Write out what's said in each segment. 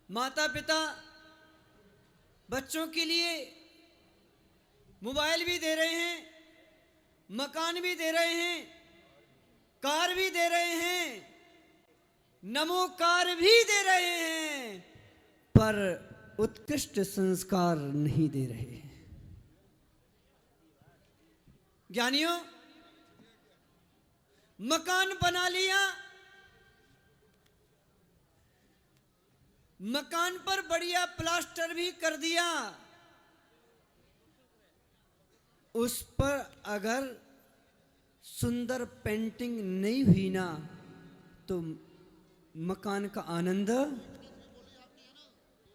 माता पिता बच्चों के लिए मोबाइल भी दे रहे हैं, मकान भी दे रहे हैं, कार भी दे रहे हैं, नमो कार भी दे रहे हैं, पर उत्कृष्ट संस्कार नहीं दे रहे हैं। ज्ञानियों, मकान बना लिया, मकान पर बढ़िया प्लास्टर भी कर दिया, उस पर अगर सुंदर पेंटिंग नहीं हुई ना तो मकान का आनंद।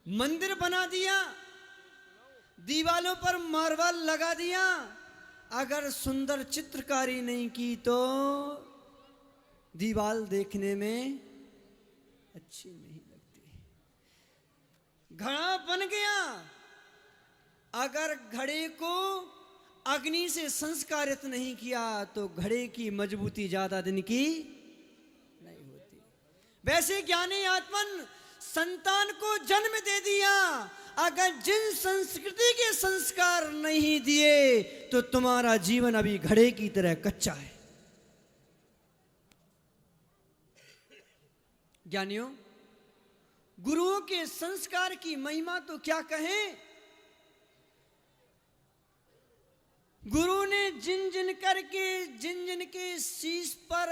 मंदिर बना दिया, दीवालों पर मार्बल लगा दिया, अगर सुंदर चित्रकारी नहीं की तो दीवार देखने में अच्छी नहीं लगती। घड़ा बन गया, अगर घड़े को अग्नि से संस्कारित नहीं किया तो घड़े की मजबूती ज्यादा दिन की नहीं होती। वैसे ज्ञानी आत्मन संतान को जन्म दे दिया, अगर जिन संस्कृति के संस्कार नहीं दिए तो तुम्हारा जीवन अभी घड़े की तरह कच्चा है। ज्ञानियों, गुरुओं के संस्कार की महिमा तो क्या कहें। गुरु ने जिन जिन के शीश पर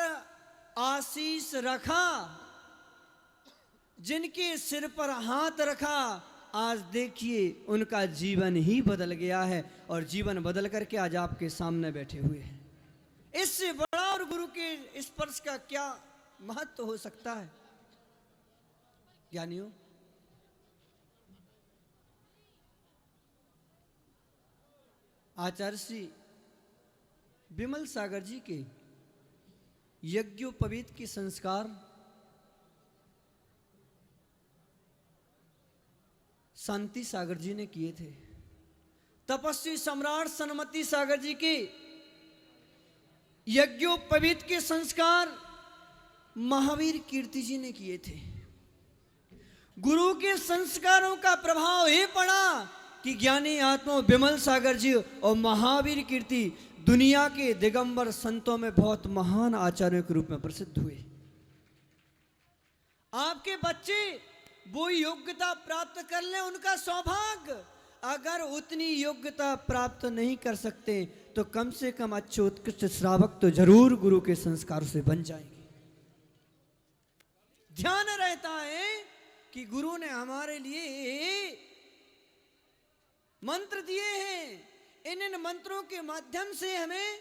आशीष रखा, जिनके सिर पर हाथ रखा, आज देखिए उनका जीवन ही बदल गया है और जीवन बदल करके आज आपके सामने बैठे हुए हैं। इससे बड़ा और गुरु के स्पर्श का क्या महत्व हो सकता है। ज्ञानियों, आचार्य श्री विमल सागर जी के यज्ञोपवीत के संस्कार शांति सागर जी ने किए थे। तपस्वी सम्राट सनमति सागर जी के यज्ञोपवीत के संस्कार महावीर कीर्ति जी ने किए थे। गुरु के संस्कारों का प्रभाव ये पड़ा कि ज्ञानी आत्मा विमल सागर जी और महावीर कीर्ति दुनिया के दिगंबर संतों में बहुत महान आचार्यों के रूप में प्रसिद्ध हुए। आपके बच्चे वो योग्यता प्राप्त कर लें, उनका सौभाग्य। अगर उतनी योग्यता प्राप्त नहीं कर सकते तो कम से कम अच्छे उत्कृष्ट श्रावक तो जरूर गुरु के संस्कार से बन जाएंगे। ध्यान रहता है कि गुरु ने हमारे लिए मंत्र दिए हैं, इन मंत्रों के माध्यम से हमें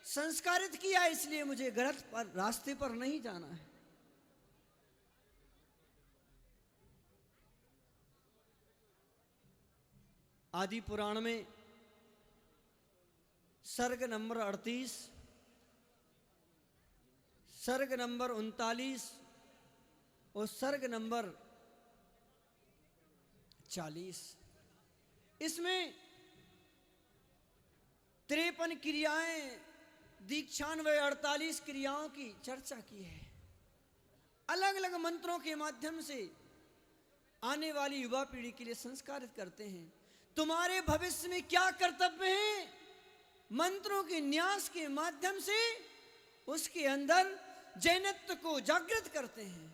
संस्कारित किया, इसलिए मुझे गलत रास्ते पर नहीं जाना है। आदि पुराण में सर्ग नंबर 38, सर्ग नंबर 39 और सर्ग नंबर 40, इसमें 53 क्रियाएं, दीक्षान्वय 48 क्रियाओं की चर्चा की है। अलग अलग मंत्रों के माध्यम से आने वाली युवा पीढ़ी के लिए संस्कारित करते हैं। तुम्हारे भविष्य में क्या कर्तव्य है, मंत्रों के न्यास के माध्यम से उसके अंदर जैनत्व को जागृत करते हैं।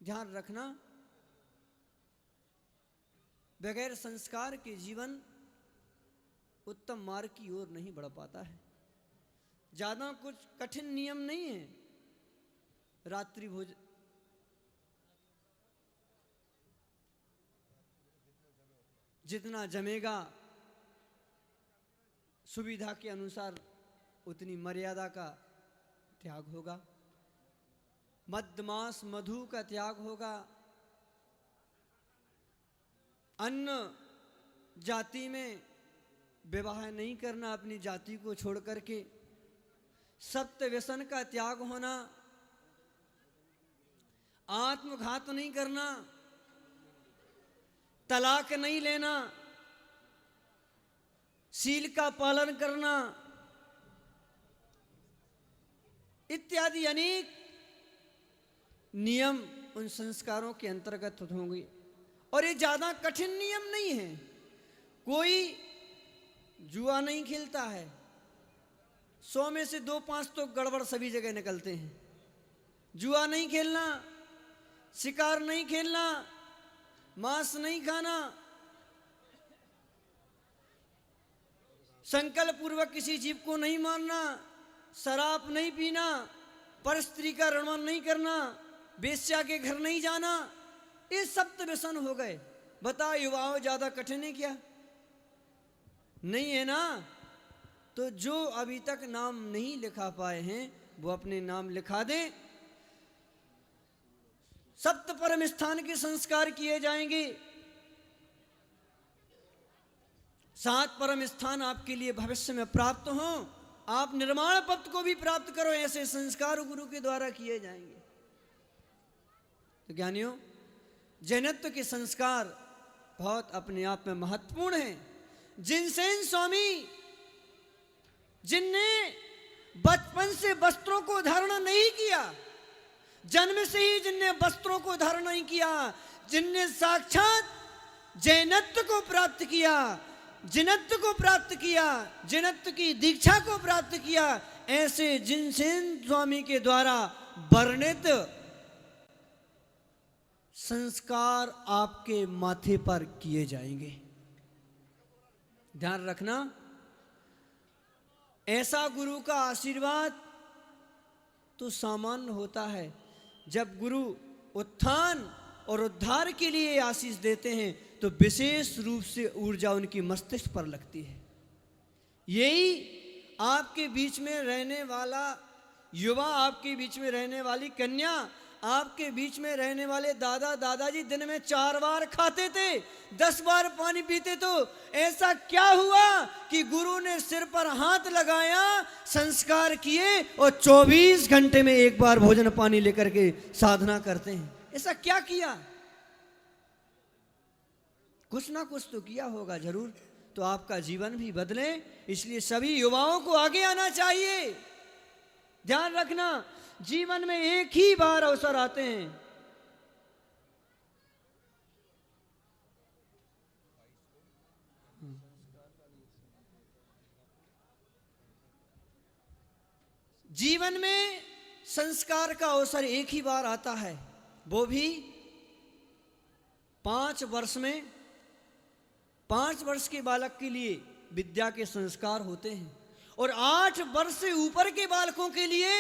ध्यान रखना, बगैर संस्कार के जीवन उत्तम मार्ग की ओर नहीं बढ़ पाता है। ज्यादा कुछ कठिन नियम नहीं है। रात्रि भोजन, जितना जमेगा सुविधा के अनुसार उतनी मर्यादा का त्याग होगा। मद्यमांस मधु का त्याग होगा। अन्न जाति में विवाह नहीं करना, अपनी जाति को छोड़ करके। सत्य व्यसन का त्याग होना। आत्मघात नहीं करना, तलाक नहीं लेना, शील का पालन करना, इत्यादि अनेक नियम उन संस्कारों के अंतर्गत होंगे। और ये ज़्यादा कठिन नियम नहीं है। कोई जुआ नहीं खेलता है, 100 में से 2-5 तो गड़बड़ सभी जगह निकलते हैं। जुआ नहीं खेलना, शिकार नहीं खेलना, मांस नहीं खाना, संकल्प पूर्वक किसी जीव को नहीं मारना, शराब नहीं पीना, पर स्त्री का ऋणमान नहीं करना, वेश्या के घर नहीं जाना, ये सप्त व्यसन हो गए। बताओ युवाओं, ज्यादा कठिन है क्या? नहीं है ना? तो जो अभी तक नाम नहीं लिखा पाए हैं वो अपने नाम लिखा दें। सप्त परम स्थान के संस्कार किए जाएंगे। 7 परम स्थान आपके लिए भविष्य में प्राप्त हों, आप निर्माण पद को भी प्राप्त करो, ऐसे संस्कार गुरु के द्वारा किए जाएंगे। तो ज्ञानियों, जैनत्व के संस्कार बहुत अपने आप में महत्वपूर्ण हैं। जिनसेन स्वामी, जिनने बचपन से वस्त्रों को धारण नहीं किया, जन्म से ही जिनने वस्त्रों को धारण नहीं किया, जिनने साक्षात जैनत्व को प्राप्त किया, जिनत्व को प्राप्त किया, जिनत्व की दीक्षा को प्राप्त किया, ऐसे जिनसेन स्वामी के द्वारा वर्णित संस्कार आपके माथे पर किए जाएंगे। ध्यान रखना, ऐसा गुरु का आशीर्वाद तो सामान्य होता है। जब गुरु उत्थान और उद्धार के लिए आशीष देते हैं तो विशेष रूप से ऊर्जा उनकी मस्तिष्क पर लगती है। यही आपके बीच में रहने वाला युवा, आपके बीच में रहने वाली कन्या, आपके बीच में रहने वाले दादा दादाजी दिन में 4 बार खाते थे, 10 बार पानी पीते। तो ऐसा क्या हुआ कि गुरु ने सिर पर हाथ लगाया, संस्कार किए और 24 घंटे में एक बार भोजन पानी लेकर के साधना करते हैं? ऐसा क्या किया? कुछ ना कुछ तो किया होगा जरूर। तो आपका जीवन भी बदले, इसलिए सभी युवाओं को आगे आना चाहिए। ध्यान रखना, जीवन में एक ही बार अवसर आते हैं। जीवन में संस्कार का अवसर एक ही बार आता है, वो भी 5 वर्ष में। 5 वर्ष के बालक के लिए विद्या के संस्कार होते हैं, और 8 वर्ष से ऊपर के बालकों के लिए,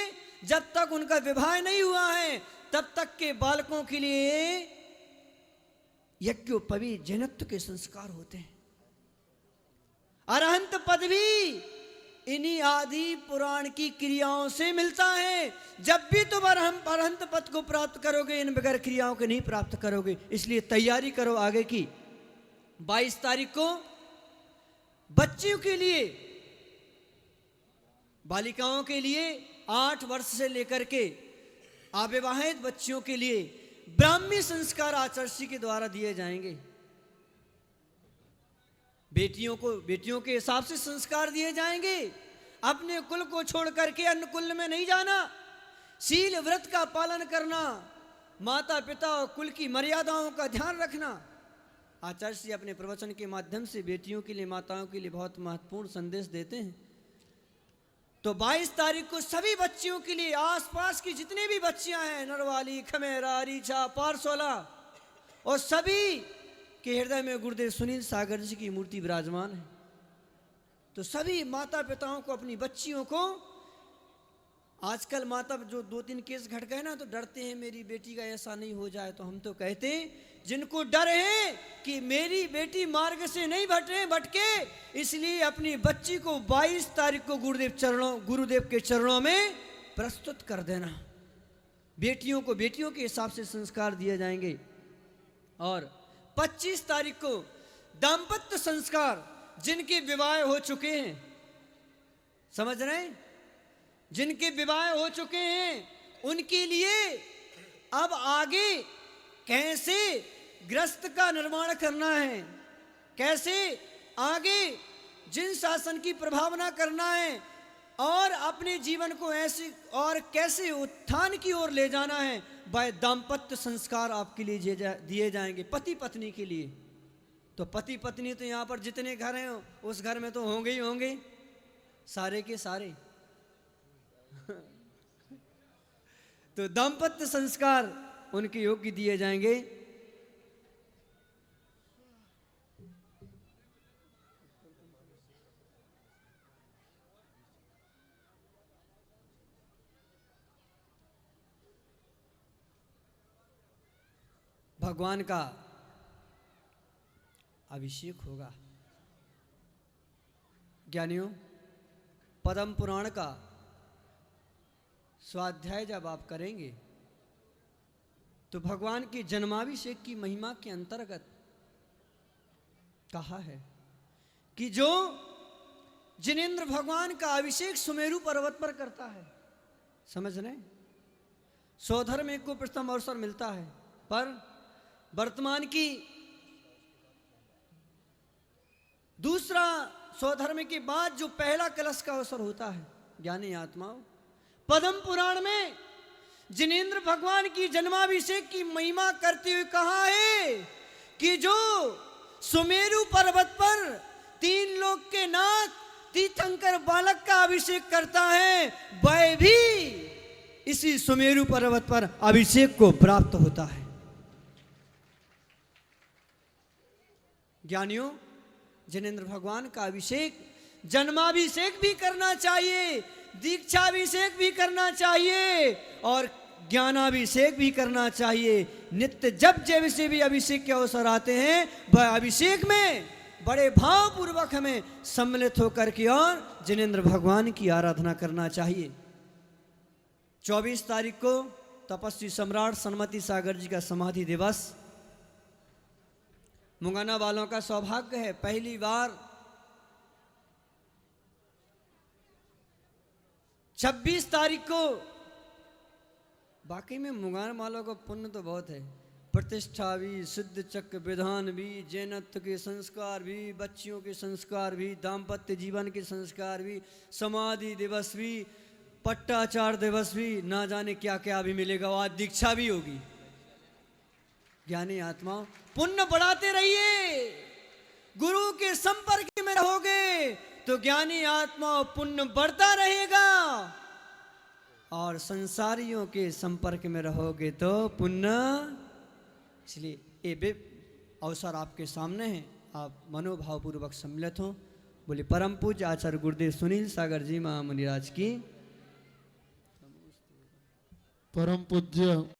जब तक उनका विवाह नहीं हुआ है तब तक के बालकों के लिए यज्ञोपवीत जैनत्व के संस्कार होते हैं। अरहंत पद भी इन्हीं आदि पुराण की क्रियाओं से मिलता है। जब भी तुम अरहंत पद को प्राप्त करोगे, इन बगैर क्रियाओं के नहीं प्राप्त करोगे। इसलिए तैयारी करो आगे की। 22 तारीख को बच्चियों के लिए, बालिकाओं के लिए 8 वर्ष से लेकर के अविवाहित बच्चियों के लिए ब्राह्मी संस्कार आचार्य के द्वारा दिए जाएंगे। बेटियों के हिसाब से संस्कार दिए जाएंगे। अपने कुल को छोड़ करके अन्य कुल में नहीं जाना, शील व्रत का पालन करना, माता पिता और कुल की मर्यादाओं का ध्यान रखना। आचार्य जी अपने प्रवचन के माध्यम से बेटियों के लिए, माताओं के लिए बहुत महत्वपूर्ण संदेश देते हैं। तो 22 तारीख को सभी बच्चियों के लिए, आसपास की जितनी भी बच्चियां हैं, नरवाली, खमेरा, रीछा, पारसोला, और सभी के हृदय में गुरुदेव सुनील सागर जी की मूर्ति विराजमान है। तो सभी माता पिताओं को अपनी बच्चियों को, आजकल माता जो 2-3 केस घट गए ना तो डरते हैं मेरी बेटी का ऐसा नहीं हो जाए। तो हम तो कहते हैं जिनको डर है कि मेरी बेटी मार्ग से नहीं भटके, इसलिए अपनी बच्ची को 22 तारीख को गुरुदेव के चरणों में प्रस्तुत कर देना। बेटियों को बेटियों के हिसाब से संस्कार दिए जाएंगे। और 25 तारीख को दाम्पत्य संस्कार, जिनके विवाह हो चुके हैं, समझ रहे हैं, जिनके विवाह हो चुके हैं उनके लिए अब आगे कैसे गृहस्थ का निर्माण करना है, कैसे आगे जिन शासन की प्रभावना करना है, और अपने जीवन को ऐसे और कैसे उत्थान की ओर ले जाना है, वह दाम्पत्य संस्कार आपके लिए दिए जाएंगे, पति पत्नी के लिए। तो पति पत्नी तो यहाँ पर जितने घर हैं उस घर में तो होंगे ही होंगे, सारे के सारे। तो दाम्पत्य संस्कार उनके योग्य दिए जाएंगे। भगवान का अभिषेक होगा। ज्ञानियों, पद्म पुराण का स्वाध्याय जब आप करेंगे तो भगवान के जन्माभिषेक की महिमा के अंतर्गत कहा है कि जो जिनेंद्र भगवान का अभिषेक सुमेरु पर्वत पर करता है, समझ रहे हैं, सौधर्म को प्रथम अवसर मिलता है, पर वर्तमान की दूसरा सौधर्म के बाद जो पहला कलश का अवसर होता है, ज्ञानी आत्माओं, पद्म पुराण में जिनेंद्र भगवान की जन्माभिषेक की महिमा करते हुए कहा है कि जो सुमेरु पर्वत पर 3 लोक के नाथ तीर्थंकर बालक का अभिषेक करता है, वह भी इसी सुमेरु पर्वत पर अभिषेक को प्राप्त होता है। ज्ञानियों, जिनेंद्र भगवान का अभिषेक, जन्माभिषेक भी करना चाहिए, दीक्षाभिषेक भी करना चाहिए और ज्ञानाभिषेक भी करना चाहिए। नित्य जब जब से भी अभिषेक के अवसर आते हैं, वह अभिषेक में बड़े भावपूर्वक हमें सम्मिलित होकर के और जिनेंद्र भगवान की आराधना करना चाहिए। 24 तारीख को तपस्वी सम्राट सन्मति सागर जी का समाधि दिवस मुंगाना वालों का सौभाग्य है। पहली बार 26 तारीख को, बाकी में मुंगाना वालों का पुण्य तो बहुत है, प्रतिष्ठा भी, सिद्ध चक्र विधान भी, जैनत्व के संस्कार भी, बच्चियों के संस्कार भी, दाम्पत्य जीवन के संस्कार भी, समाधि दिवस भी, पट्टाचार दिवस भी, ना जाने क्या क्या भी मिलेगा। आज दीक्षा भी होगी। ज्ञानी आत्माओं, पुण्य बढ़ाते रहिए। गुरु के संपर्क में रहोगे तो ज्ञानी आत्माओं पुण्य बढ़ता रहेगा, और संसारियों के संपर्क में रहोगे तो पुण्य। इसलिए ये अवसर आपके सामने है, आप मनोभाव पूर्वक सम्मिलित हो। बोले परम पूज्य आचार्य गुरुदेव सुनील सागर जी महामुनिराज की। परम पूज्य